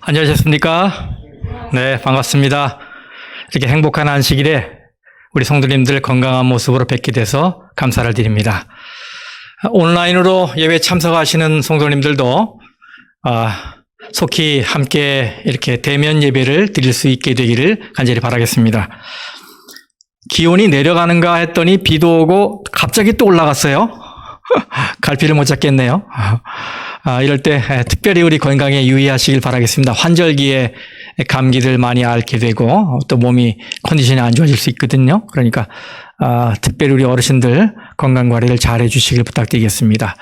안녕하셨습니까? 네, 반갑습니다. 이렇게 행복한 안식일에 우리 성도님들 건강한 모습으로 뵙게 돼서 감사를 드립니다. 온라인으로 예배 참석하시는 성도님들도 속히 함께 이렇게 대면 예배를 드릴 수 있게 되기를 간절히 바라겠습니다. 기온이 내려가는가 했더니 비도 오고 갑자기 또 올라갔어요. 갈피를 못 잡겠네요. 이럴 때 특별히 우리 건강에 유의하시길 바라겠습니다. 환절기에 감기들 많이 앓게 되고 또 몸이 컨디션이 안 좋아질 수 있거든요. 그러니까 특별히 우리 어르신들 건강관리를 잘 해주시길 부탁드리겠습니다.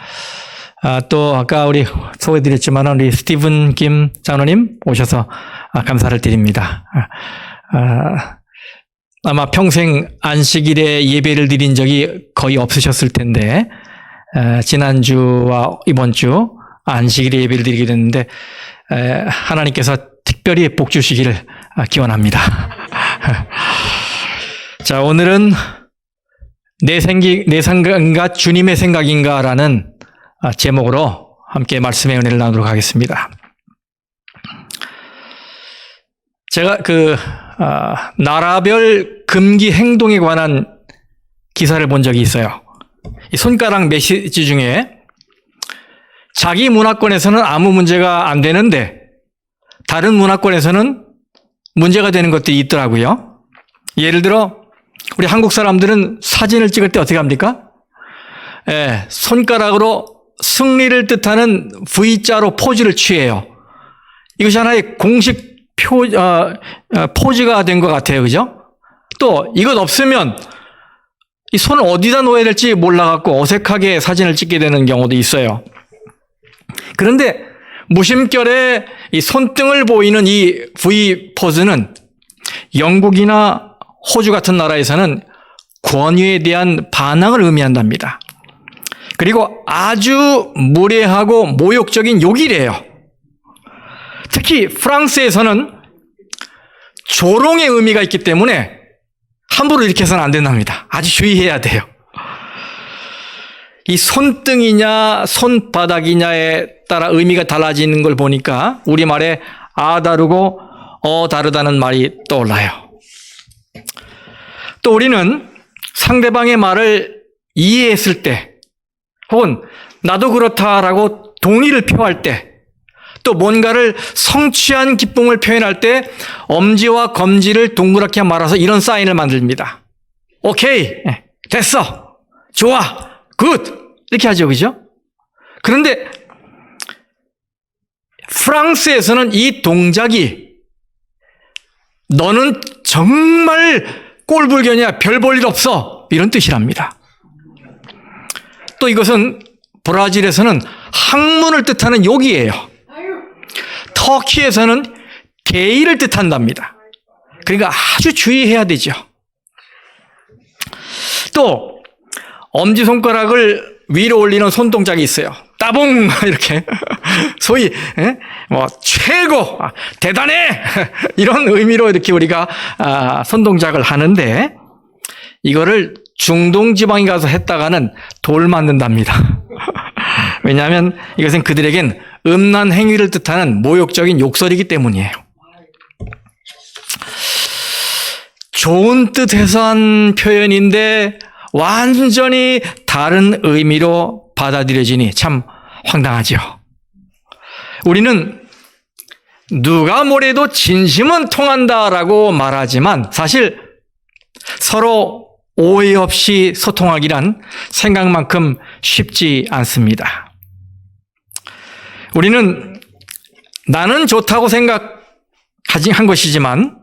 또 아까 우리 소개드렸지만 우리 스티븐 김 장로님 오셔서 감사를 드립니다. 아마 평생 안식일에 예배를 드린 적이 거의 없으셨을 텐데 지난주와 이번 주 안식일에 예배를 드리게 됐는데 하나님께서 특별히 복 주시기를 기원합니다. 자, 오늘은 내 생각인가 주님의 생각인가라는 제목으로 함께 말씀의 은혜를 나누도록 하겠습니다. 제가 나라별 금기 행동에 관한 기사를 본 적이 있어요. 이 손가락 메시지 중에 자기 문화권에서는 아무 문제가 안 되는데 다른 문화권에서는 문제가 되는 것들이 있더라고요. 예를 들어 우리 한국 사람들은 사진을 찍을 때 어떻게 합니까? 손가락으로 승리를 뜻하는 V자로 포즈를 취해요. 이것이 하나의 공식 포즈가 된 것 같아요. 그죠? 또 이것 없으면 이 손을 어디다 놓아야 될지 몰라갖고 어색하게 사진을 찍게 되는 경우도 있어요. 그런데 무심결에 이 손등을 보이는 이 V 포즈는 영국이나 호주 같은 나라에서는 권위에 대한 반항을 의미한답니다. 그리고 아주 무례하고 모욕적인 욕이래요. 특히 프랑스에서는 조롱의 의미가 있기 때문에 함부로 이렇게 해서는 안 된답니다. 아주 주의해야 돼요. 이 손등이냐 손바닥이냐에 따라 의미가 달라지는 걸 보니까 우리말에 다르고 다르다는 말이 떠올라요. 또 우리는 상대방의 말을 이해했을 때 혹은 나도 그렇다라고 동의를 표할 때 또 뭔가를 성취한 기쁨을 표현할 때 엄지와 검지를 동그랗게 말아서 이런 사인을 만듭니다. 오케이, 됐어, 좋아, 굿 이렇게 하죠. 그죠? 그런데 프랑스에서는 이 동작이 너는 정말 꼴불견이야, 별 볼 일 없어 이런 뜻이랍니다. 또 이것은 브라질에서는 학문을 뜻하는 욕이에요. 터키에서는 게이를 뜻한답니다. 그러니까 아주 주의해야 되죠. 또 엄지손가락을 위로 올리는 손동작이 있어요. 따봉 이렇게 소위 최고, 대단해 이런 의미로 이렇게 우리가 손동작을 하는데 이거를 중동 지방에 가서 했다가는 돌 맞는답니다. 왜냐하면 이것은 그들에겐 음란 행위를 뜻하는 모욕적인 욕설이기 때문이에요. 좋은 뜻에서 한 표현인데 완전히 다른 의미로 받아들여지니 참 황당하죠. 우리는 누가 뭐래도 진심은 통한다라고 말하지만 사실 서로 오해 없이 소통하기란 생각만큼 쉽지 않습니다. 우리는 나는 좋다고 생각한 것이지만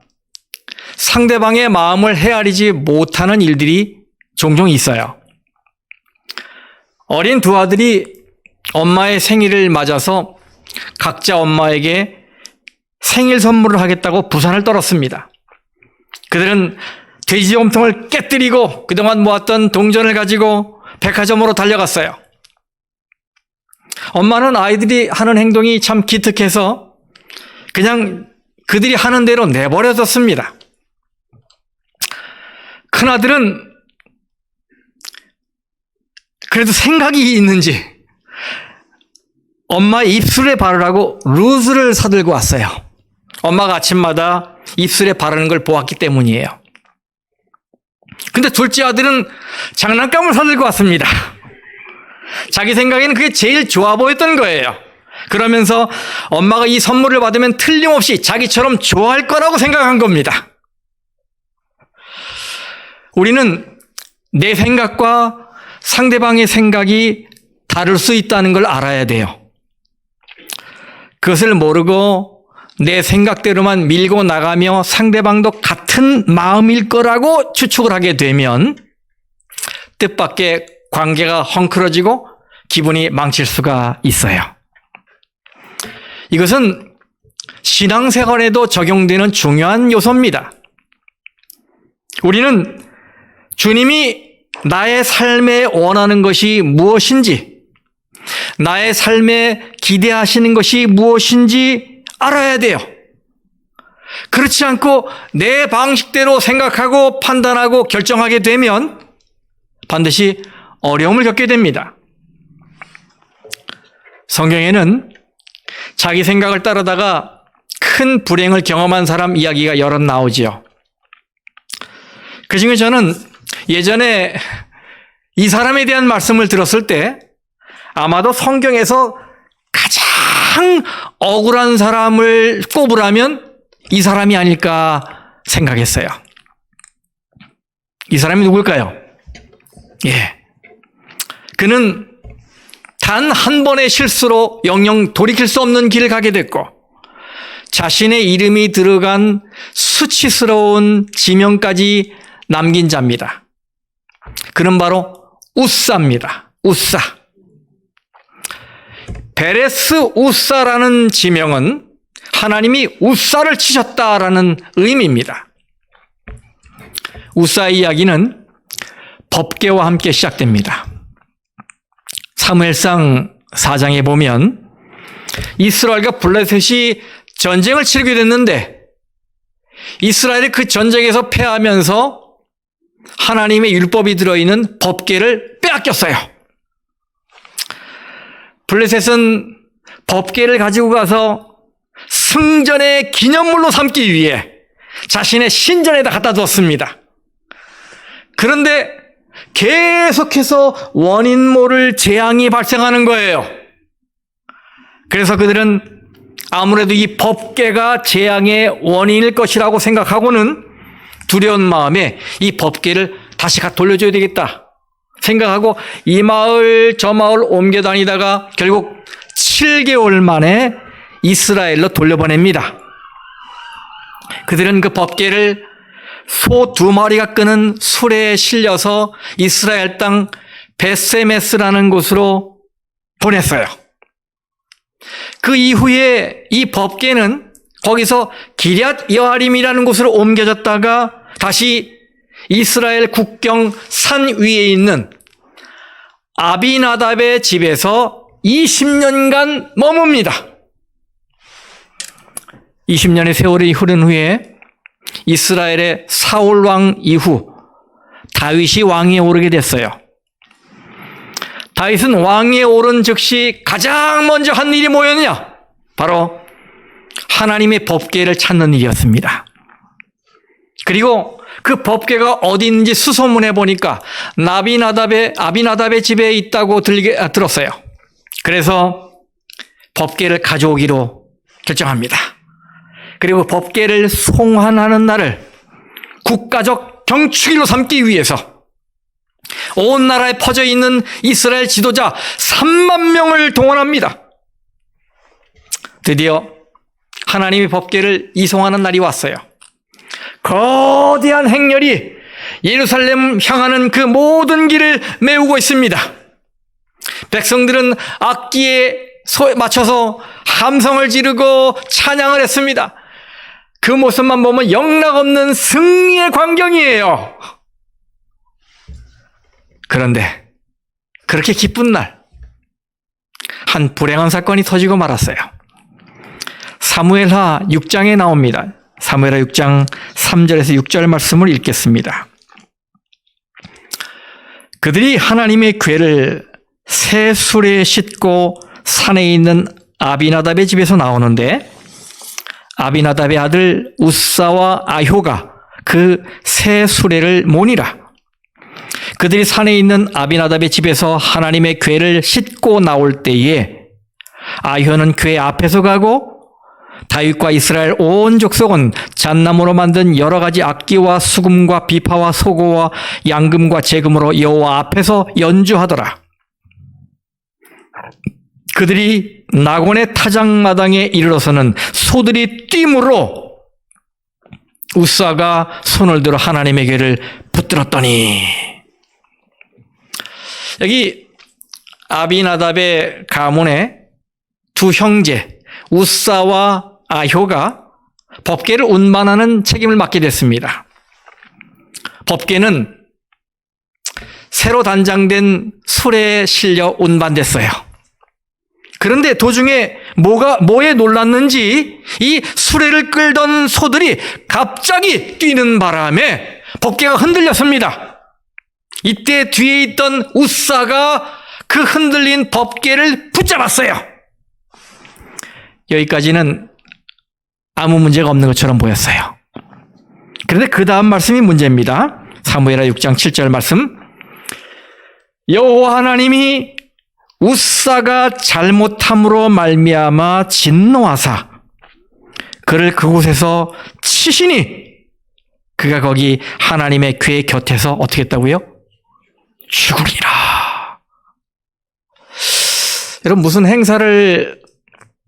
상대방의 마음을 헤아리지 못하는 일들이 종종 있어요. 어린 두 아들이 엄마의 생일을 맞아서 각자 엄마에게 생일 선물을 하겠다고 부산을 떨었습니다. 그들은 돼지염통을 깨뜨리고 그동안 모았던 동전을 가지고 백화점으로 달려갔어요. 엄마는 아이들이 하는 행동이 참 기특해서 그냥 그들이 하는 대로 내버려뒀습니다. 큰아들은 그래도 생각이 있는지 엄마 입술에 바르라고 루즈를 사들고 왔어요. 엄마가 아침마다 입술에 바르는 걸 보았기 때문이에요. 근데 둘째 아들은 장난감을 사들고 왔습니다. 자기 생각에는 그게 제일 좋아 보였던 거예요. 그러면서 엄마가 이 선물을 받으면 틀림없이 자기처럼 좋아할 거라고 생각한 겁니다. 우리는 내 생각과 상대방의 생각이 다를 수 있다는 걸 알아야 돼요. 그것을 모르고 내 생각대로만 밀고 나가며 상대방도 같은 마음일 거라고 추측을 하게 되면 뜻밖의 관계가 헝클어지고 기분이 망칠 수가 있어요. 이것은 신앙생활에도 적용되는 중요한 요소입니다. 우리는 주님이 나의 삶에 원하는 것이 무엇인지, 나의 삶에 기대하시는 것이 무엇인지 알아야 돼요. 그렇지 않고 내 방식대로 생각하고 판단하고 결정하게 되면 반드시 어려움을 겪게 됩니다. 성경에는 자기 생각을 따르다가 큰 불행을 경험한 사람 이야기가 여럿 나오지요. 그중에 저는 예전에 이 사람에 대한 말씀을 들었을 때 아마도 성경에서 가장 억울한 사람을 꼽으라면 이 사람이 아닐까 생각했어요. 이 사람이 누굴까요? 그는 단 한 번의 실수로 영영 돌이킬 수 없는 길을 가게 됐고 자신의 이름이 들어간 수치스러운 지명까지 남긴 자입니다. 그는 바로 우사입니다. 우사. 베레스 우사라는 지명은 하나님이 우사를 치셨다라는 의미입니다. 우사의 이야기는 법궤와 함께 시작됩니다. 사무엘상 4장에 보면 이스라엘과 블레셋이 전쟁을 치르게 됐는데 이스라엘이 그 전쟁에서 패하면서 하나님의 율법이 들어있는 법궤를 빼앗겼어요. 블레셋은 법궤를 가지고 가서 승전의 기념물로 삼기 위해 자신의 신전에다 갖다 뒀습니다. 그런데 계속해서 원인 모를 재앙이 발생하는 거예요. 그래서 그들은 아무래도 이 법궤가 재앙의 원인일 것이라고 생각하고는 두려운 마음에 이 법궤를 다시 돌려줘야 되겠다 생각하고 이 마을 저 마을 옮겨 다니다가 결국 7개월 만에 이스라엘로 돌려보냅니다. 그들은 그 법궤를 소 2마리가 끄는 수레에 실려서 이스라엘 땅 베세메스라는 곳으로 보냈어요. 그 이후에 이 법궤는 거기서 기럇 여아림이라는 곳으로 옮겨졌다가 다시 이스라엘 국경 산 위에 있는 아비나답의 집에서 20년간 머뭅니다. 20년의 세월이 흐른 후에 이스라엘의 사울 왕 이후 다윗이 왕위에 오르게 됐어요. 다윗은 왕위에 오른 즉시 가장 먼저 한 일이 뭐였냐? 바로 하나님의 법궤를 찾는 일이었습니다. 그리고 그 법궤가 어디 있는지 수소문해 보니까 아비나답의 집에 있다고 들었어요. 그래서 법궤를 가져오기로 결정합니다. 그리고 법궤를 송환하는 날을 국가적 경축일로 삼기 위해서 온 나라에 퍼져 있는 이스라엘 지도자 3만 명을 동원합니다. 드디어 하나님의 법궤를 이송하는 날이 왔어요. 거대한 행렬이 예루살렘 향하는 그 모든 길을 메우고 있습니다. 백성들은 악기에 맞춰서 함성을 지르고 찬양을 했습니다. 그 모습만 보면 영락없는 승리의 광경이에요. 그런데 그렇게 기쁜 날, 한 불행한 사건이 터지고 말았어요. 사무엘하 6장에 나옵니다. 사무엘하 6장 3절에서 6절 말씀을 읽겠습니다. 그들이 하나님의 궤를 새 수레에 싣고 산에 있는 아비나답의 집에서 나오는데 아비나답의 아들 우사와 아효가 그 세 수레를 모니라. 그들이 산에 있는 아비나답의 집에서 하나님의 궤를 싣고 나올 때에 아효는 궤 앞에서 가고 다윗과 이스라엘 온 족속은 잣나무로 만든 여러 가지 악기와 수금과 비파와 소고와 양금과 재금으로 여호와 앞에서 연주하더라. 그들이 낙원의 타작마당에 이르러서는 소들이 뛰므로 우사가 손을 들어 하나님의 궤를 붙들었더니, 여기 아비나답의 가문의 두 형제 우사와 아효가 법궤를 운반하는 책임을 맡게 됐습니다. 법궤는 새로 단장된 수레에 실려 운반됐어요. 그런데 도중에 뭐에 놀랐는지 이 수레를 끌던 소들이 갑자기 뛰는 바람에 법궤가 흔들렸습니다. 이때 뒤에 있던 우사가 그 흔들린 법궤를 붙잡았어요. 여기까지는 아무 문제가 없는 것처럼 보였어요. 그런데 그 다음 말씀이 문제입니다. 사무엘하 6장 7절 말씀. 여호와 하나님이 우사가 잘못함으로 말미암아 진노하사 그를 그곳에서 치시니 그가 거기 하나님의 궤 곁에서 어떻게 했다고요? 죽으리라. 여러분, 무슨 행사를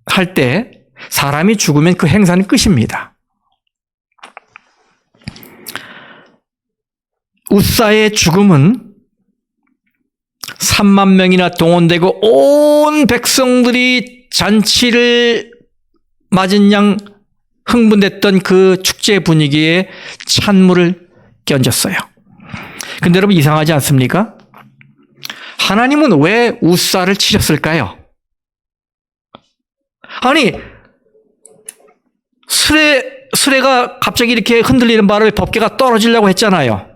할 때 사람이 죽으면 그 행사는 끝입니다. 우사의 죽음은 3만 명이나 동원되고 온 백성들이 잔치를 맞은 양 흥분됐던 그 축제 분위기에 찬물을 끼얹었어요. 근데 여러분, 이상하지 않습니까? 하나님은 왜 우사를 치셨을까요? 아니, 수레가 갑자기 이렇게 흔들리는 바람에 법궤가 떨어지려고 했잖아요.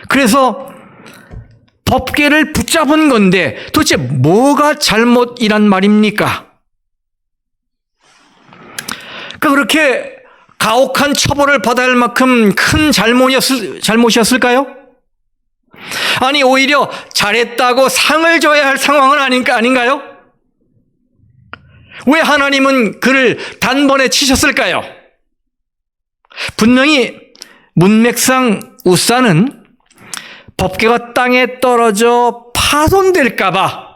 그래서 법궤를 붙잡은 건데 도대체 뭐가 잘못이란 말입니까? 그렇게 가혹한 처벌을 받아야 할 만큼 큰 잘못이었을까요? 아니, 오히려 잘했다고 상을 줘야 할 상황은 아닌가요? 왜 하나님은 그를 단번에 치셨을까요? 분명히 문맥상 우사는 법궤가 땅에 떨어져 파손될까 봐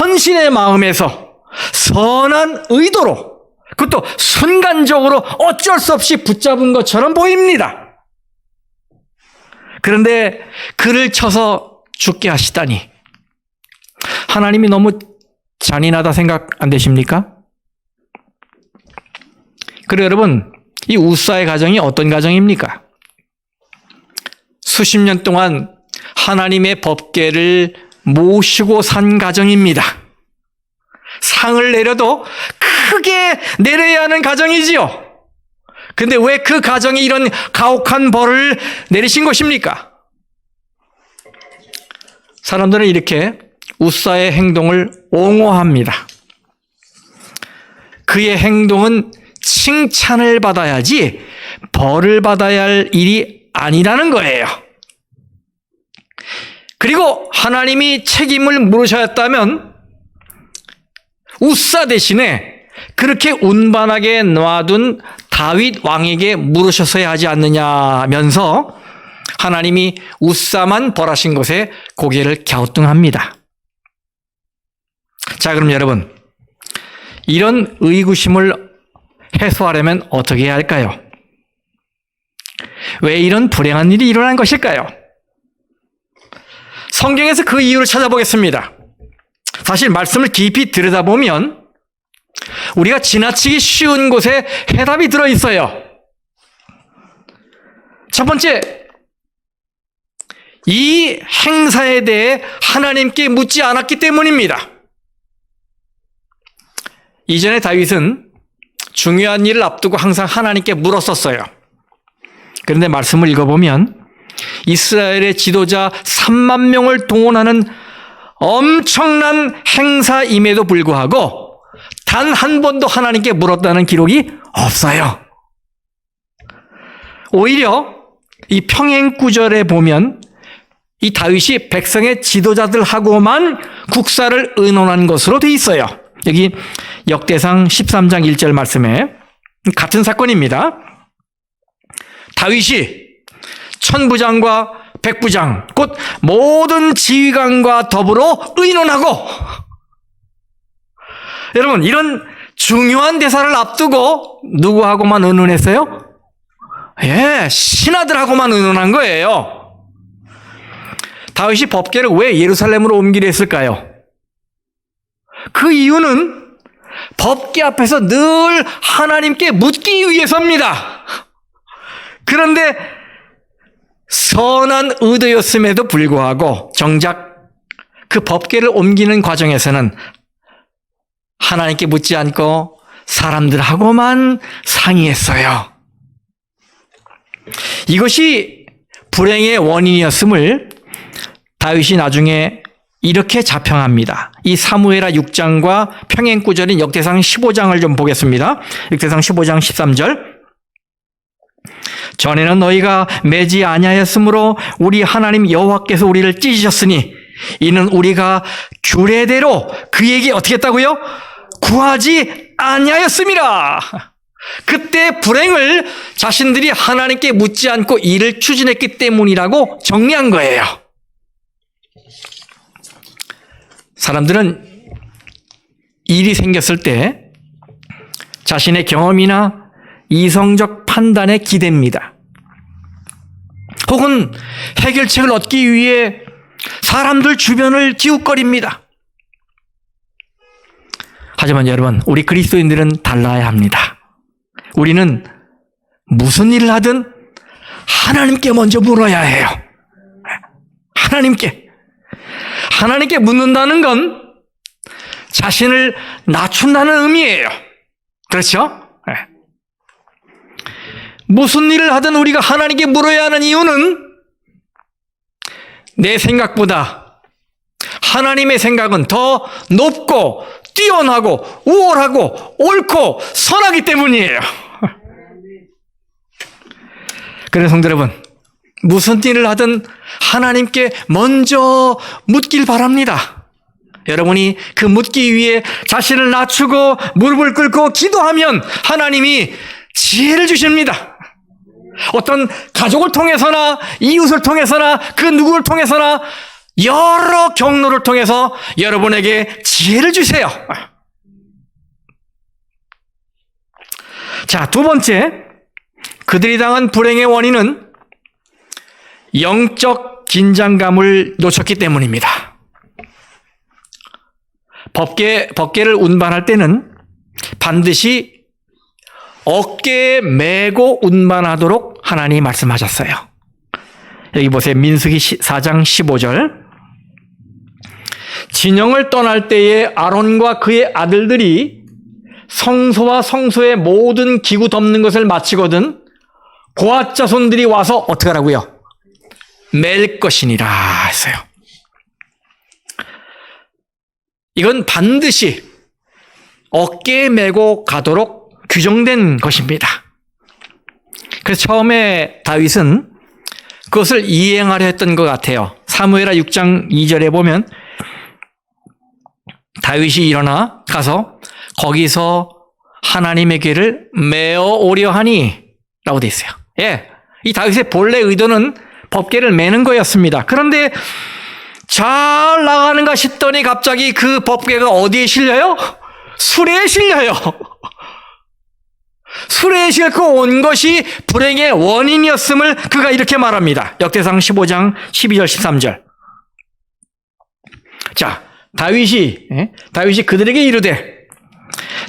헌신의 마음에서 선한 의도로, 그것도 순간적으로 어쩔 수 없이 붙잡은 것처럼 보입니다. 그런데 그를 쳐서 죽게 하시다니, 하나님이 너무 잔인하다 생각 안 되십니까? 그래, 여러분, 이 우사의 가정이 어떤 가정입니까? 수십 년 동안 하나님의 법궤를 모시고 산 가정입니다. 상을 내려도 크게 내려야 하는 가정이지요. 근데 왜 그 가정이 이런 가혹한 벌을 내리신 것입니까? 사람들은 이렇게 우사의 행동을 옹호합니다. 그의 행동은 칭찬을 받아야지 벌을 받아야 할 일이 아니라는 거예요. 그리고 하나님이 책임을 물으셔야 했다면 우사 대신에 그렇게 운반하게 놔둔 다윗 왕에게 물으셨어야 하지 않느냐면서 하나님이 우사만 벌하신 것에 고개를 갸우뚱합니다. 자, 그럼 여러분, 이런 의구심을 해소하려면 어떻게 해야 할까요? 왜 이런 불행한 일이 일어난 것일까요? 성경에서 그 이유를 찾아보겠습니다. 사실 말씀을 깊이 들여다보면 우리가 지나치기 쉬운 곳에 해답이 들어있어요. 첫 번째, 이 행사에 대해 하나님께 묻지 않았기 때문입니다. 이전에 다윗은 중요한 일을 앞두고 항상 하나님께 물었었어요. 그런데 말씀을 읽어보면 이스라엘의 지도자 3만 명을 동원하는 엄청난 행사임에도 불구하고 단 한 번도 하나님께 물었다는 기록이 없어요. 오히려 이 평행구절에 보면 이 다윗이 백성의 지도자들하고만 국사를 의논한 것으로 돼 있어요. 여기 역대상 13장 1절 말씀에 같은 사건입니다. 다윗이 천부장과 백부장 곧 모든 지휘관과 더불어 의논하고, 여러분 이런 중요한 대사를 앞두고 누구하고만 의논했어요? 신하들하고만 의논한 거예요. 다윗이 법궤를 왜 예루살렘으로 옮기려 했을까요? 그 이유는 법궤 앞에서 늘 하나님께 묻기 위해서입니다. 그런데 선한 의도였음에도 불구하고 정작 그 법궤를 옮기는 과정에서는 하나님께 묻지 않고 사람들하고만 상의했어요. 이것이 불행의 원인이었음을 다윗이 나중에 이렇게 자평합니다. 이 사무엘하 6장과 평행구절인 역대상 15장을 좀 보겠습니다. 역대상 15장 13절. 전에는 너희가 매지 아니하였으므로 우리 하나님 여호와께서 우리를 찢으셨으니 이는 우리가 규례대로 그에게 어떻게 했다고요? 구하지 아니하였음이라. 그때 불행을 자신들이 하나님께 묻지 않고 일을 추진했기 때문이라고 정리한 거예요. 사람들은 일이 생겼을 때 자신의 경험이나 이성적 판단에 기댑니다. 혹은 해결책을 얻기 위해 사람들 주변을 기웃거립니다. 하지만 여러분, 우리 그리스도인들은 달라야 합니다. 우리는 무슨 일을 하든 하나님께 먼저 물어야 해요. 하나님께 묻는다는 건 자신을 낮춘다는 의미예요. 그렇죠? 무슨 일을 하든 우리가 하나님께 물어야 하는 이유는 내 생각보다 하나님의 생각은 더 높고 뛰어나고 우월하고 옳고 선하기 때문이에요. 그래서 성도 여러분, 무슨 일을 하든 하나님께 먼저 묻길 바랍니다. 여러분이 그 묻기 위해 자신을 낮추고 무릎을 꿇고 기도하면 하나님이 지혜를 주십니다. 어떤 가족을 통해서나 이웃을 통해서나 그 누구를 통해서나 여러 경로를 통해서 여러분에게 지혜를 주세요. 자, 두 번째, 그들이 당한 불행의 원인은 영적 긴장감을 놓쳤기 때문입니다. 법궤를 운반할 때는 반드시 어깨에 메고 운반하도록 하나님이 말씀하셨어요. 여기 보세요. 민수기 4장 15절. 진영을 떠날 때에 아론과 그의 아들들이 성소와 성소의 모든 기구 덮는 것을 마치거든 고앗 자손들이 와서 어떻게 하라고요? 맬 것이니라 했어요. 이건 반드시 어깨에 메고 가도록 규정된 것입니다. 그래서 처음에 다윗은 그것을 이행하려 했던 것 같아요. 사무엘하 6장 2절에 보면 다윗이 일어나 가서 거기서 하나님의 궤를 메어 오려 하니 라고 되어 있어요. 이 다윗의 본래 의도는 법궤를 메는 거였습니다. 그런데 잘 나가는가 싶더니 갑자기 그 법궤가 어디에 실려요? 수레에 실려요. 수레에 싣고 온 것이 불행의 원인이었음을 그가 이렇게 말합니다. 역대상 15장 12절 13절. 자, 다윗이 그들에게 이르되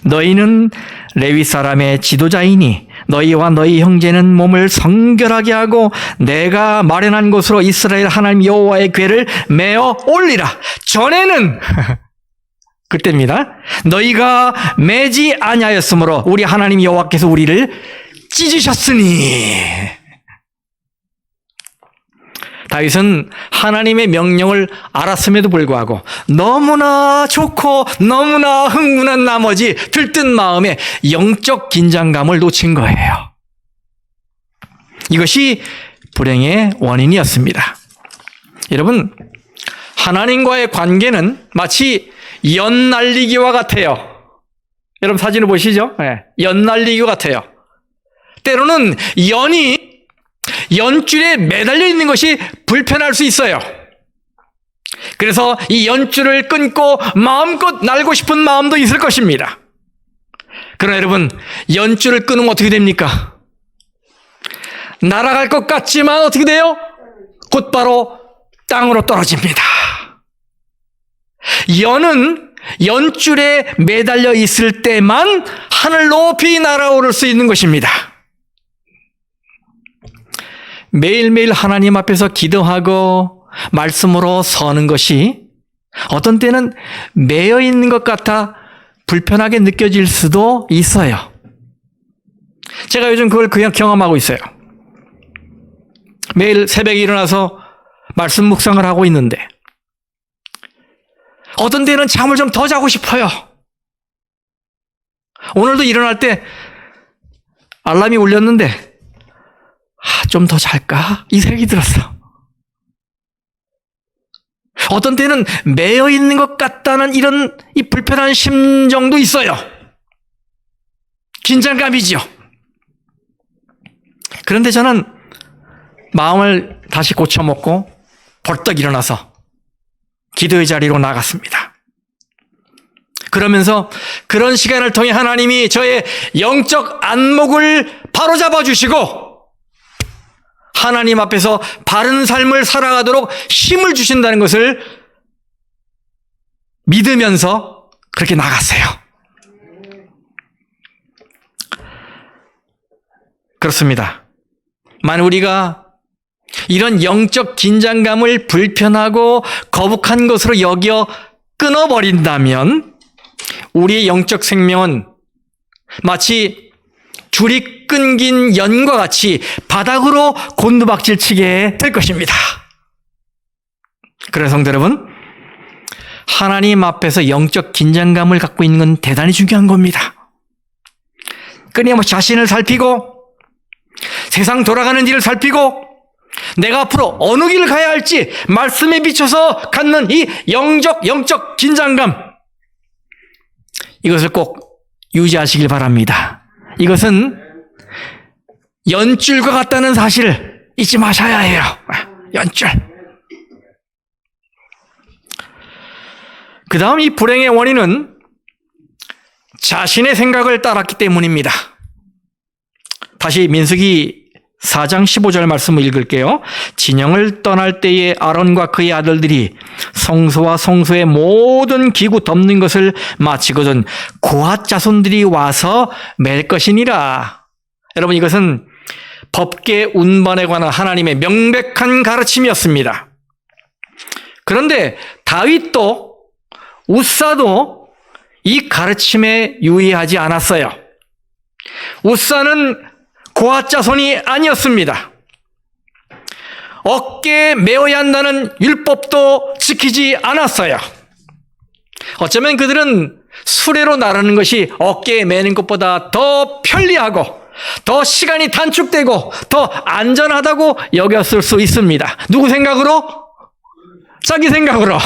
너희는 레위 사람의 지도자이니 너희와 너희 형제는 몸을 성결하게 하고 내가 마련한 곳으로 이스라엘 하나님 여호와의 궤를 메어 올리라. 전에는 그때입니다. 너희가 매지 아니하였으므로 우리 하나님 여호와께서 우리를 찢으셨으니. 다윗은 하나님의 명령을 알았음에도 불구하고 너무나 좋고 너무나 흥분한 나머지 들뜬 마음에 영적 긴장감을 놓친 거예요. 이것이 불행의 원인이었습니다. 여러분, 하나님과의 관계는 마치 연 날리기와 같아요. 여러분 사진을 보시죠? 네, 연 날리기와 같아요. 때로는 연이 연줄에 매달려 있는 것이 불편할 수 있어요. 그래서 이 연줄을 끊고 마음껏 날고 싶은 마음도 있을 것입니다. 그러나 여러분, 연줄을 끊으면 어떻게 됩니까? 날아갈 것 같지만 어떻게 돼요? 곧바로 땅으로 떨어집니다. 연은 연줄에 매달려 있을 때만 하늘 높이 날아오를 수 있는 것입니다. 매일매일 하나님 앞에서 기도하고 말씀으로 서는 것이 어떤 때는 매여 있는 것 같아 불편하게 느껴질 수도 있어요. 제가 요즘 그걸 그냥 경험하고 있어요. 매일 새벽에 일어나서 말씀 묵상을 하고 있는데 어떤 때는 잠을 좀 더 자고 싶어요. 오늘도 일어날 때 알람이 울렸는데 좀 더 잘까? 이 생각이 들었어. 어떤 때는 매여 있는 것 같다는 이런 이 불편한 심정도 있어요. 긴장감이죠. 그런데 저는 마음을 다시 고쳐먹고 벌떡 일어나서 기도의 자리로 나갔습니다. 그러면서 그런 시간을 통해 하나님이 저의 영적 안목을 바로잡아 주시고 하나님 앞에서 바른 삶을 살아가도록 힘을 주신다는 것을 믿으면서 그렇게 나갔어요. 그렇습니다. 만약 우리가 이런 영적 긴장감을 불편하고 거북한 것으로 여겨 끊어버린다면 우리의 영적 생명은 마치 줄이 끊긴 연과 같이 바닥으로 곤두박질 치게 될 것입니다. 그래서 성도 여러분, 하나님 앞에서 영적 긴장감을 갖고 있는 건 대단히 중요한 겁니다. 끊임없이 자신을 살피고 세상 돌아가는 일을 살피고 내가 앞으로 어느 길을 가야 할지 말씀에 비춰서 갖는 이 영적 긴장감, 이것을 꼭 유지하시길 바랍니다. 이것은 연줄과 같다는 사실을 잊지 마셔야 해요. 연줄. 그 다음 이 불행의 원인은 자신의 생각을 따랐기 때문입니다. 다시 민수기 4장 15절 말씀을 읽을게요. 진영을 떠날 때에 아론과 그의 아들들이 성소와 성소의 모든 기구 덮는 것을 마치거든 고핫 자손들이 와서 맬 것이니라. 여러분, 이것은 법계 운반에 관한 하나님의 명백한 가르침이었습니다. 그런데 다윗도 우사도 이 가르침에 유의하지 않았어요. 우사는 고핫 자손이 아니었습니다. 어깨에 메어야 한다는 율법도 지키지 않았어요. 어쩌면 그들은 수레로 나르는 것이 어깨에 매는 것보다 더 편리하고 더 시간이 단축되고 더 안전하다고 여겼을 수 있습니다. 누구 생각으로? 자기 생각으로.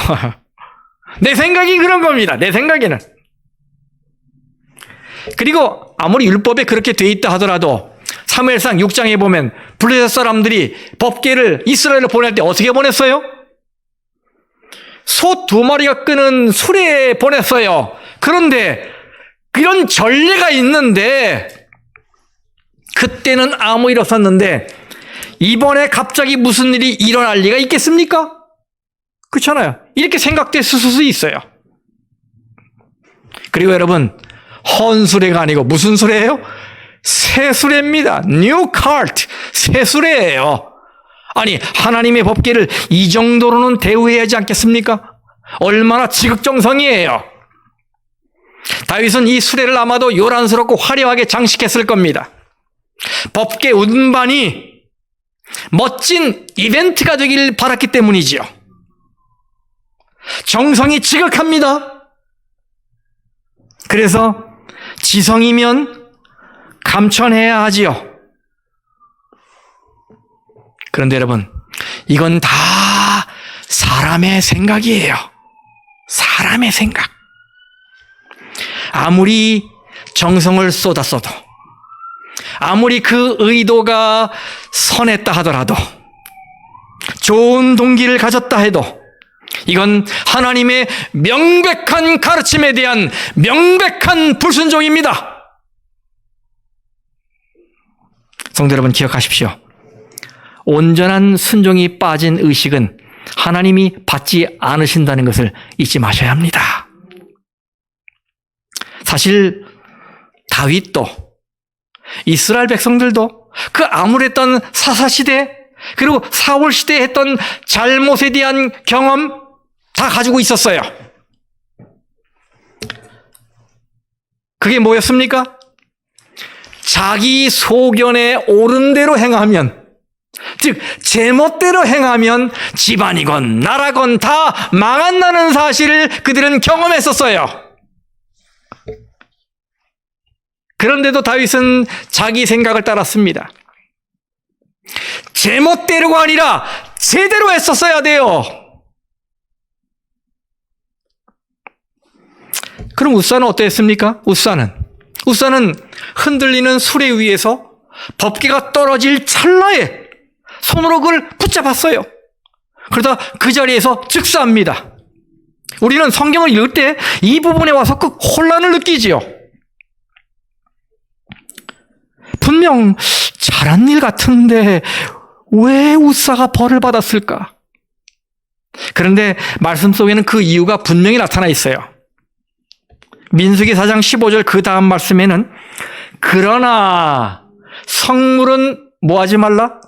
내 생각이 그런 겁니다. 내 생각에는. 그리고 아무리 율법에 그렇게 돼 있다 하더라도 사무엘상 6장에 보면 블레셋 사람들이 법궤를 이스라엘로 보낼 때 어떻게 보냈어요? 소 2마리가 끄는 수레에 보냈어요. 그런데 이런 전례가 있는데 그때는 아무 일 없었는데 이번에 갑자기 무슨 일이 일어날 리가 있겠습니까? 그렇잖아요. 이렇게 생각됐을 수 있어요. 그리고 여러분, 헌수레가 아니고 무슨 수레예요? 새 수레입니다. New cart. 새 수레예요. 아니, 하나님의 법궤를 이 정도로는 대우해야 하지 않겠습니까? 얼마나 지극정성이에요. 다윗은 이 수레를 아마도 요란스럽고 화려하게 장식했을 겁니다. 법궤 운반이 멋진 이벤트가 되길 바랐기 때문이지요. 정성이 지극합니다. 그래서 지성이면 감천해야 하지요. 그런데 여러분, 이건 다 사람의 생각이에요. 사람의 생각. 아무리 정성을 쏟았어도, 아무리 그 의도가 선했다 하더라도, 좋은 동기를 가졌다 해도, 이건 하나님의 명백한 가르침에 대한 명백한 불순종입니다. 성도 여러분, 기억하십시오. 온전한 순종이 빠진 의식은 하나님이 받지 않으신다는 것을 잊지 마셔야 합니다. 사실 다윗도, 이스라엘 백성들도 그 암울했던 사사시대, 그리고 사울시대에 했던 잘못에 대한 경험 다 가지고 있었어요. 그게 뭐였습니까? 자기 소견에 옳은 대로 행하면, 즉 제멋대로 행하면 집안이건 나라건 다 망한다는 사실을 그들은 경험했었어요. 그런데도 다윗은 자기 생각을 따랐습니다. 제멋대로가 아니라 제대로 했었어야 돼요. 그럼 웃사는 어땠습니까? 웃사는 흔들리는 수레 위에서 법궤가 떨어질 찰나에 손으로 그걸 붙잡았어요. 그러다 그 자리에서 즉사합니다. 우리는 성경을 읽을 때 이 부분에 와서 그 혼란을 느끼지요. 분명 잘한 일 같은데 왜 웃사가 벌을 받았을까? 그런데 말씀 속에는 그 이유가 분명히 나타나 있어요. 민수기 4장 15절 그 다음 말씀에는 그러나 성물은 뭐하지 말라?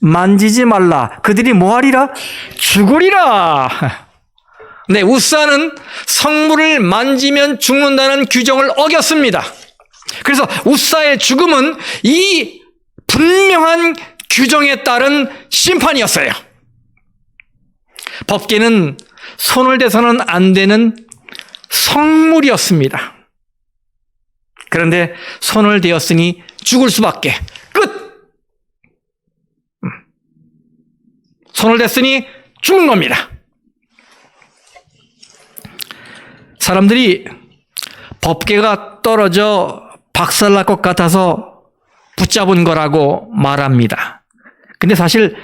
만지지 말라. 그들이 뭐하리라? 죽으리라. 네, 웃사는 성물을 만지면 죽는다는 규정을 어겼습니다. 그래서 웃사의 죽음은 이 분명한 규정에 따른 심판이었어요. 법궤는 손을 대서는 안 되는 성물이었습니다. 그런데 손을 대었으니 죽을 수밖에. 끝! 손을 댔으니 죽은 겁니다. 사람들이 법궤가 떨어져 박살날 것 같아서 붙잡은 거라고 말합니다. 근데 사실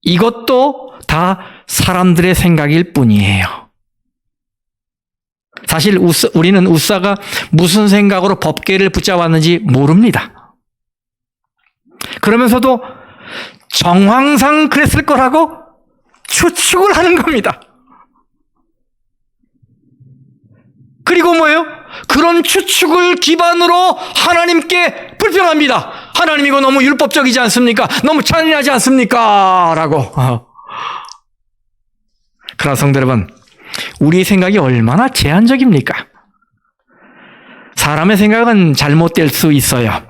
이것도 다 사람들의 생각일 뿐이에요. 사실 우리는 웃사가 무슨 생각으로 법궤를 붙잡았는지 모릅니다. 그러면서도 정황상 그랬을 거라고 추측을 하는 겁니다. 그리고 뭐예요? 그런 추측을 기반으로 하나님께 불평합니다. 하나님 이거 너무 율법적이지 않습니까? 너무 잔인하지 않습니까? 라고. 그러나 성도 여러분, 우리 생각이 얼마나 제한적입니까? 사람의 생각은 잘못될 수 있어요.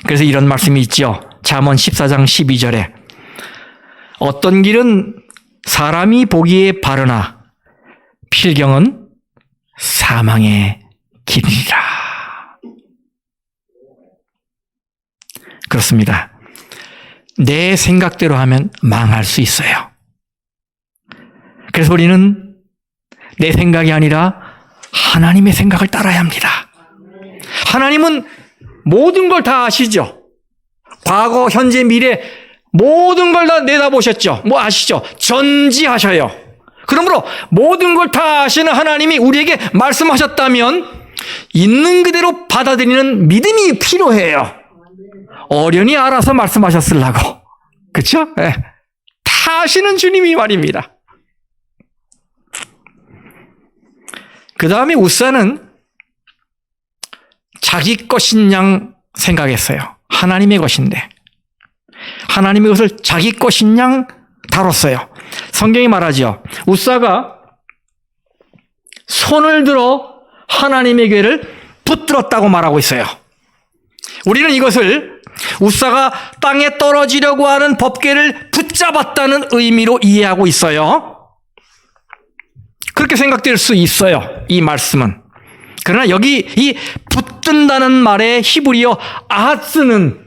그래서 이런 말씀이 있죠. 잠언 14장 12절에 어떤 길은 사람이 보기에 바르나 필경은 사망의 길이라. 그렇습니다. 내 생각대로 하면 망할 수 있어요. 그래서 우리는 내 생각이 아니라 하나님의 생각을 따라야 합니다. 하나님은 모든 걸 다 아시죠? 과거, 현재, 미래 모든 걸 다 내다보셨죠? 뭐 아시죠? 전지하셔요. 그러므로 모든 걸 다 아시는 하나님이 우리에게 말씀하셨다면 있는 그대로 받아들이는 믿음이 필요해요. 어련히 알아서 말씀하셨으려고. 그렇죠? 네. 다 아시는 주님이 말입니다. 그 다음에 웃사는 자기 것인 양 생각했어요. 하나님의 것인데. 하나님의 것을 자기 것인 양 다뤘어요. 성경이 말하죠. 웃사가 손을 들어 하나님의 궤를 붙들었다고 말하고 있어요. 우리는 이것을 우사가 땅에 떨어지려고 하는 법궤를 붙잡았다는 의미로 이해하고 있어요. 그렇게 생각될 수 있어요, 이 말씀은. 그러나 여기 이 붙든다는 말의 히브리어 아하스는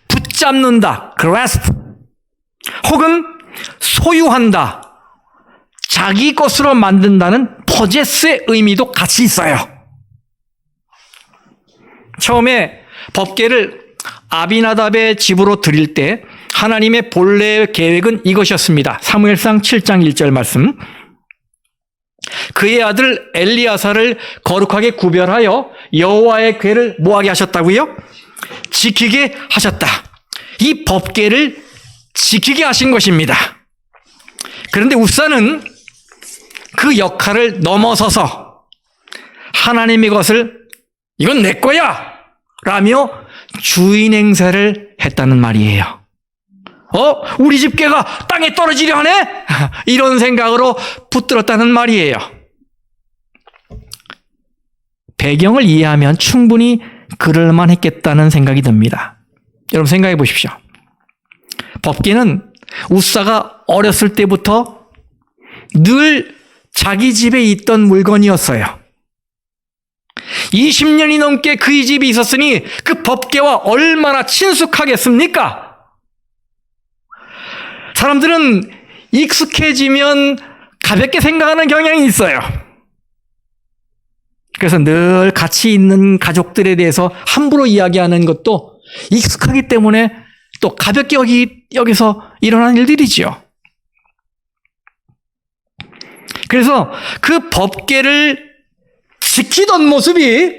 붙잡는다, grasp, 혹은 소유한다, 자기 것으로 만든다는 possess의 의미도 같이 있어요. 처음에 법궤를 아비나답의 집으로 드릴 때 하나님의 본래 계획은 이것이었습니다. 사무엘상 7장 1절 말씀. 그의 아들 엘리야사를 거룩하게 구별하여 여호와의 궤를 뭐하게 하셨다고요? 지키게 하셨다. 이 법궤를 지키게 하신 것입니다. 그런데 우사는 그 역할을 넘어서서 하나님의 것을 이건 내 거야 라며 주인 행세를 했다는 말이에요. 우리 집 개가 땅에 떨어지려 하네? 이런 생각으로 붙들었다는 말이에요. 배경을 이해하면 충분히 그럴만 했겠다는 생각이 듭니다. 여러분 생각해 보십시오. 법궤는 우사가 어렸을 때부터 늘 자기 집에 있던 물건이었어요. 20년이 넘게 그의 집이 있었으니 그 법궤와 얼마나 친숙하겠습니까? 사람들은 익숙해지면 가볍게 생각하는 경향이 있어요. 그래서 늘 같이 있는 가족들에 대해서 함부로 이야기하는 것도 익숙하기 때문에 또 가볍게 여기서 일어나는 일들이지요. 그래서 그 법궤를 지키던 모습이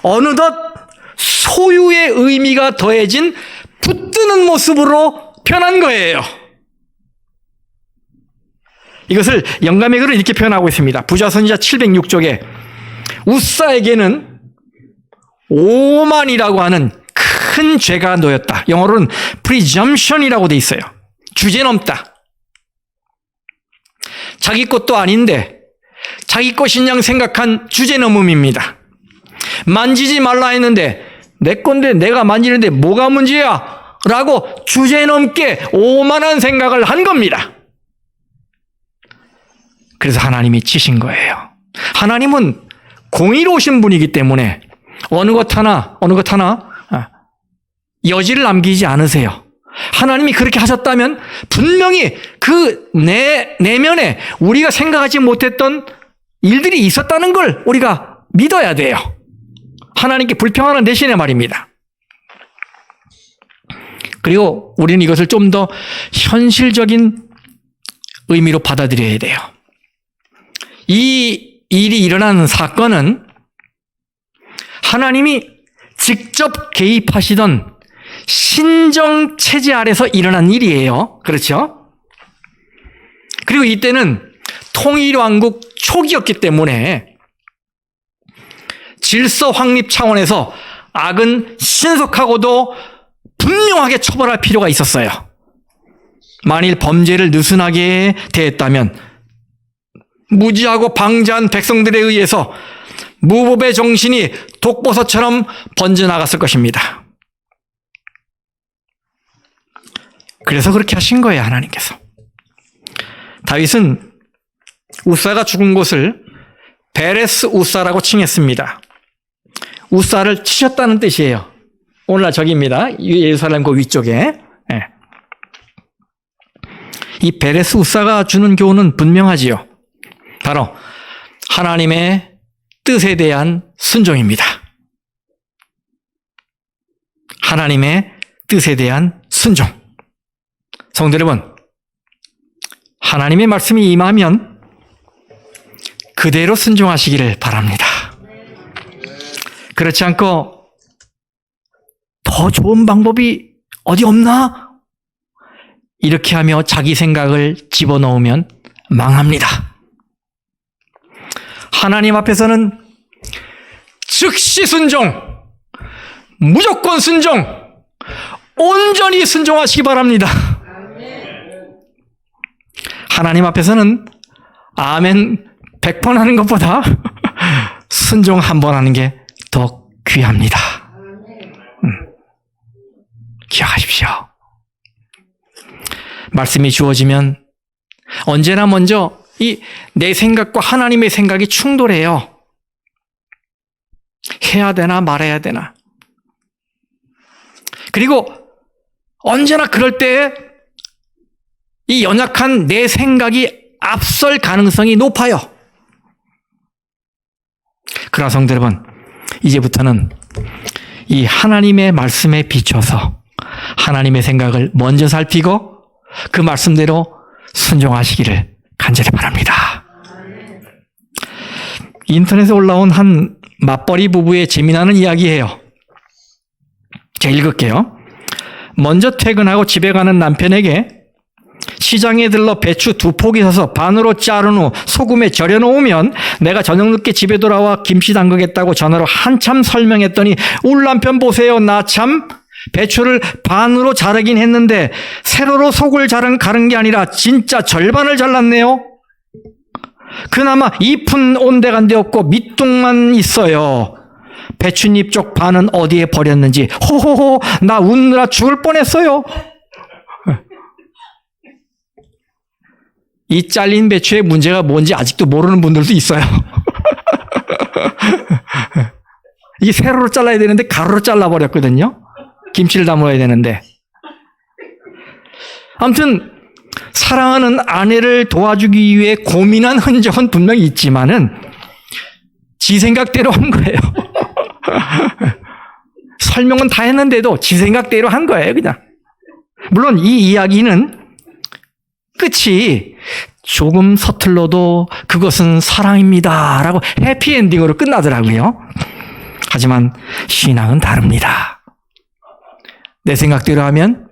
어느덧 소유의 의미가 더해진 붙드는 모습으로 변한 거예요. 이것을 영감의 글은 이렇게 표현하고 있습니다. 부자선지자 706쪽에 우사에게는 오만이라고 하는 큰 죄가 놓였다. 영어로는 presumption이라고 돼 있어요. 주제넘다. 자기 것도 아닌데 자기 것인 양 생각한 주제넘음입니다. 만지지 말라 했는데 내 건데 내가 만지는데 뭐가 문제야? 라고 주제넘게 오만한 생각을 한 겁니다. 그래서 하나님이 치신 거예요. 하나님은 공의로우신 분이기 때문에 어느 것 하나 여지를 남기지 않으세요. 하나님이 그렇게 하셨다면 분명히 그 내면에 우리가 생각하지 못했던 일들이 있었다는 걸 우리가 믿어야 돼요. 하나님께 불평하는 대신에 말입니다. 그리고 우리는 이것을 좀 더 현실적인 의미로 받아들여야 돼요. 이 일이 일어나는 사건은 하나님이 직접 개입하시던 신정 체제 아래서 일어난 일이에요. 그렇죠? 그리고 이때는 통일왕국 초기였기 때문에 질서 확립 차원에서 악은 신속하고도 분명하게 처벌할 필요가 있었어요. 만일 범죄를 느슨하게 대했다면 무지하고 방자한 백성들에 의해서 무법의 정신이 독버섯처럼 번져나갔을 것입니다. 그래서 그렇게 하신 거예요, 하나님께서. 다윗은 우사가 죽은 곳을 베레스 우사라고 칭했습니다. 우사를 치셨다는 뜻이에요. 오늘날 저기입니다. 예루살렘 그 위쪽에. 네. 이 베레스 우사가 주는 교훈은 분명하지요. 바로 하나님의 뜻에 대한 순종입니다. 하나님의 뜻에 대한 순종. 성도 여러분, 하나님의 말씀이 임하면 그대로 순종하시기를 바랍니다. 그렇지 않고 더 좋은 방법이 어디 없나? 이렇게 하며 자기 생각을 집어넣으면 망합니다. 하나님 앞에서는 즉시 순종, 무조건 순종, 온전히 순종하시기 바랍니다. 하나님 앞에서는 아멘 100번 하는 것보다 순종 한 번 하는 게 더 귀합니다. 하십시오. 말씀이 주어지면 언제나 먼저 이 내 생각과 하나님의 생각이 충돌해요. 해야 되나 말아야 되나. 그리고 언제나 그럴 때 이 연약한 내 생각이 앞설 가능성이 높아요. 그러나 성도 여러분, 이제부터는 이 하나님의 말씀에 비춰서 하나님의 생각을 먼저 살피고 그 말씀대로 순종하시기를 간절히 바랍니다. 인터넷에 올라온 한 맞벌이 부부의 재미나는 이야기예요. 제가 읽을게요. 먼저 퇴근하고 집에 가는 남편에게 시장에 들러 배추 2포기 사서 반으로 자른 후 소금에 절여 놓으면 내가 저녁 늦게 집에 돌아와 김치 담그겠다고 전화로 한참 설명했더니 울 남편 보세요. 나 참 배추를 반으로 자르긴 했는데 세로로 속을 가른 게 아니라 진짜 절반을 잘랐네요. 그나마 잎은 온데간데 없고 밑둥만 있어요. 배춧잎 쪽 반은 어디에 버렸는지 호호호 나 웃느라 죽을 뻔했어요. 이 잘린 배추의 문제가 뭔지 아직도 모르는 분들도 있어요. 이게 세로로 잘라야 되는데 가로로 잘라버렸거든요. 김치를 담아야 되는데. 아무튼 사랑하는 아내를 도와주기 위해 고민한 흔적은 분명히 있지만은 지 생각대로 한 거예요. 설명은 다 했는데도 지 생각대로 한 거예요, 그냥. 물론 이 이야기는 끝이 조금 서툴러도 그것은 사랑입니다 라고 해피엔딩으로 끝나더라고요. 하지만 신앙은 다릅니다. 내 생각대로 하면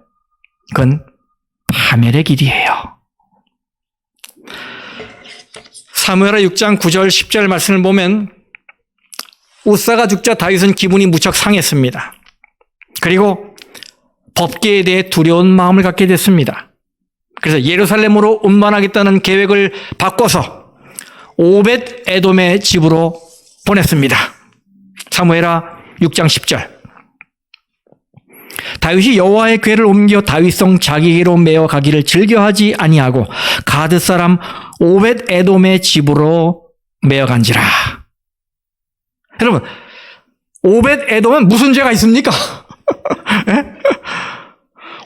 그건 파멸의 길이에요. 사무엘하 6장 9절 10절 말씀을 보면 우사가 죽자 다윗은 기분이 무척 상했습니다. 그리고 법궤에 대해 두려운 마음을 갖게 됐습니다. 그래서 예루살렘으로 운반하겠다는 계획을 바꿔서 오벳 에돔의 집으로 보냈습니다. 사무엘하 6장 10절. 다윗이 여호와의 궤를 옮겨 다윗성 자기에게로 메어 가기를 즐겨하지 아니하고 가드 사람 오벳 에돔의 집으로 메어 간지라. 여러분, 오벳 에돔은 무슨 죄가 있습니까?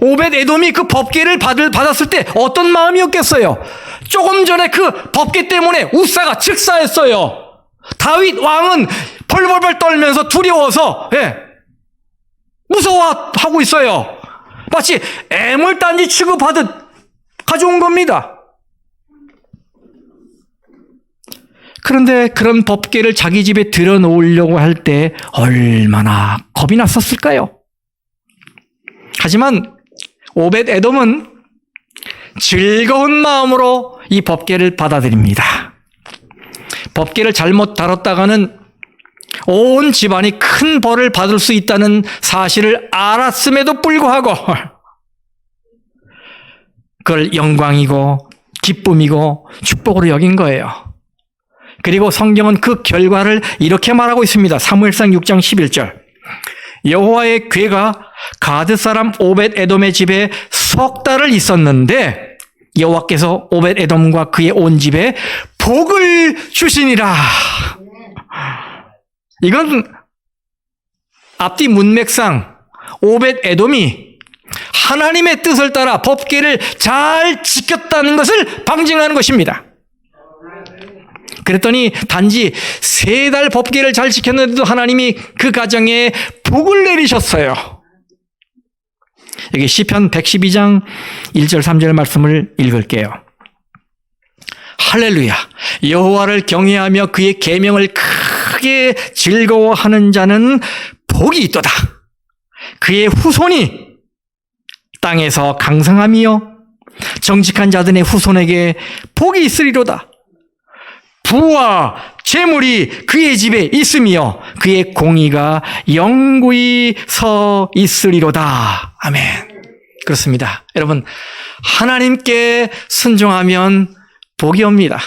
오벳 에돔이 그 법궤를 받았을 때 어떤 마음이었겠어요? 조금 전에 그 법궤 때문에 우사가 즉사했어요. 다윗 왕은 벌벌벌 떨면서 두려워서 무서워하고 있어요. 마치 애물단지 취급하듯 가져온 겁니다. 그런데 그런 법궤를 자기 집에 들여놓으려고 할 때 얼마나 겁이 났었을까요? 하지만 오벳 에돔은 즐거운 마음으로 이 법궤를 받아들입니다. 법궤를 잘못 다뤘다가는 온 집안이 큰 벌을 받을 수 있다는 사실을 알았음에도 불구하고 그걸 영광이고 기쁨이고 축복으로 여긴 거예요. 그리고 성경은 그 결과를 이렇게 말하고 있습니다. 사무엘상 6장 11절. 여호와의 궤가 가드 사람 오벳 에돔의 집에 석 달을 있었는데 여호와께서 오벳 에돔과 그의 온 집에 복을 주시니라. 이건 앞뒤 문맥상 오벳 에돔이 하나님의 뜻을 따라 법궤를 잘 지켰다는 것을 방증하는 것입니다. 그랬더니 단지 3달 법궤를 잘 지켰는데도 하나님이 그 가정에 복을 내리셨어요. 여기 시편 112장 1절 3절 말씀을 읽을게요. 할렐루야. 여호와를 경외하며 그의 계명을 크게 즐거워하는 자는 복이 있도다. 그의 후손이 땅에서 강성하며 정직한 자들의 후손에게 복이 있으리로다. 부와 재물이 그의 집에 있으며 그의 공의가 영구히 서 있으리로다. 아멘. 그렇습니다. 여러분, 하나님께 순종하면 복이 옵니다.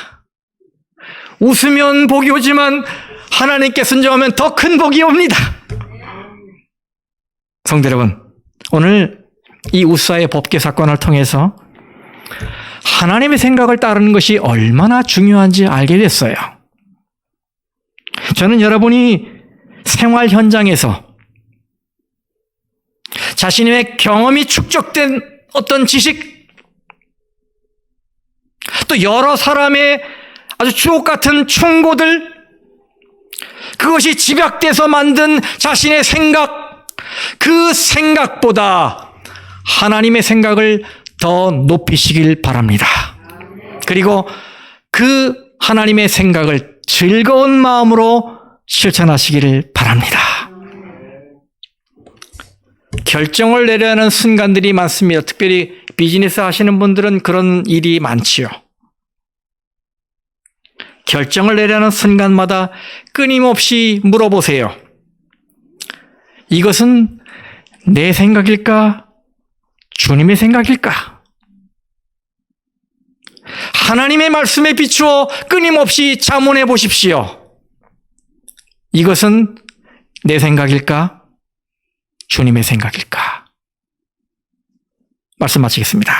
웃으면 복이 오지만 하나님께 순종하면 더 큰 복이 옵니다. 성도 여러분, 오늘 이 우사의 법계 사건을 통해서 하나님의 생각을 따르는 것이 얼마나 중요한지 알게 됐어요. 저는 여러분이 생활 현장에서 자신의 경험이 축적된 어떤 지식, 또 여러 사람의 아주 주옥 같은 충고들, 그것이 집약돼서 만든 자신의 생각, 그 생각보다 하나님의 생각을 더 높이시길 바랍니다. 그리고 그 하나님의 생각을 즐거운 마음으로 실천하시기를 바랍니다. 결정을 내려야 하는 순간들이 많습니다. 특별히 비즈니스 하시는 분들은 그런 일이 많지요. 결정을 내려야 하는 순간마다 끊임없이 물어보세요. 이것은 내 생각일까? 주님의 생각일까? 하나님의 말씀에 비추어 끊임없이 자문해 보십시오. 이것은 내 생각일까? 주님의 생각일까? 말씀 마치겠습니다.